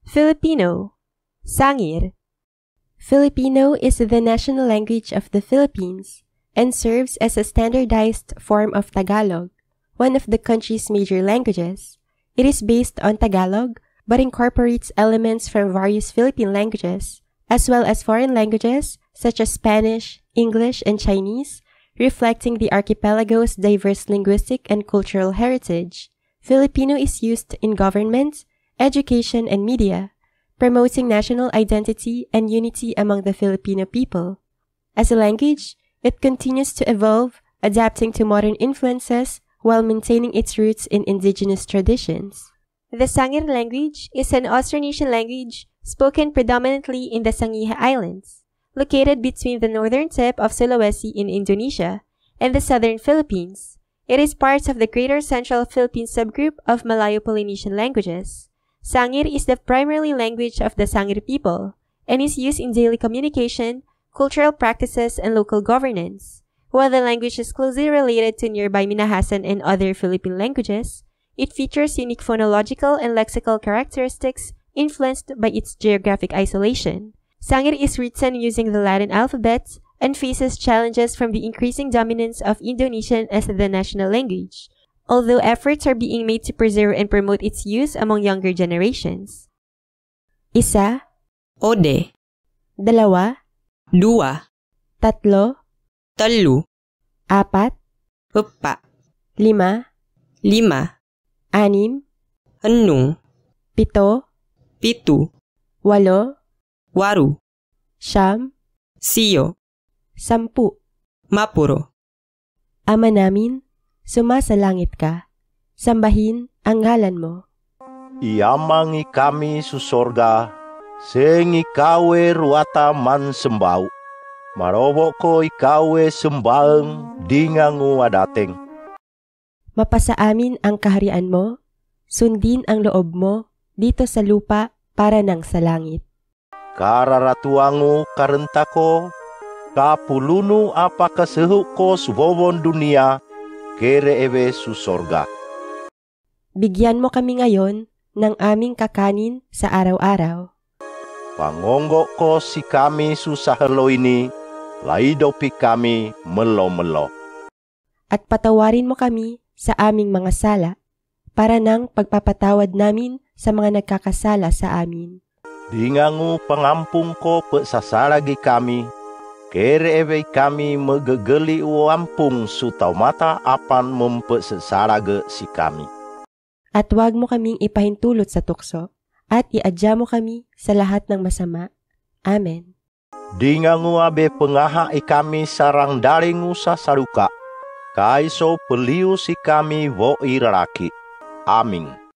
Filipino. Sangir. Filipino is the national language of the Philippines and serves as a standardized form of Tagalog, one of the country's major languages. It is based on Tagalog but incorporates elements from various Philippine languages, as well as foreign languages such as Spanish, English, and Chinese, reflecting the archipelago's diverse linguistic and cultural heritage. Filipino is used in government, education, and media, promoting national identity and unity among the Filipino people. As a language, it continues to evolve, adapting to modern influences while maintaining its roots in indigenous traditions. The Sangir language is an Austronesian language spoken predominantly in the Sangihe Islands, located between the northern tip of Sulawesi in Indonesia and the southern Philippines. It is part of the Greater Central Philippine subgroup of Malayo-Polynesian languages. Sangir is the primary language of the Sangir people and is used in daily communication, cultural practices, and local governance. While the language is closely related to nearby Minahasan and other Philippine languages, it features unique phonological and lexical characteristics influenced by its geographic isolation. Sangir is written using the Latin alphabet and faces challenges from the increasing dominance of Indonesian as the national language, although efforts are being made to preserve and promote its use among younger generations. Isa, Ode, dalawa, dua, tatlo, telu, apat, empat, lima, lima, anim, enung, pito, pitu, walo, waru, siyam, siyo, sampu. mapuro. Ama namin, sumasalangit ka. Sambahin ang ngalan mo. Iamangi kami susorga, sing ikawe ruata man sembau. Marobo ko ikawe sembaeng dingangu adateng. Mapasa amin ang kaharian mo, sundin ang loob mo dito sa lupa para nang sa langit. Kararatuangu karentako, kapulunu apa kasehuk ko subobon dunia, kere ewe susorga. Bigyan mo kami ngayon ng aming kakanin sa araw-araw. Pangonggo ko si kami susahelo ini, laidopi kami melo-melo. At patawarin mo kami sa aming mga sala, para nang pagpapatawad namin sa mga nagkakasala sa amin. Dingangu pangampung ko pesasaragi kami, kere ewe kami megegeli uampung sutaw mata apan mempesasaraga si kami. At huwag mo kaming ipahintulot sa tukso, at iadya mo kami sa lahat ng masama. Amen. Dingangu abe pengaha ikami sarang daringu sa saruka, kaiso peliu si kami wo iraraki. Amin.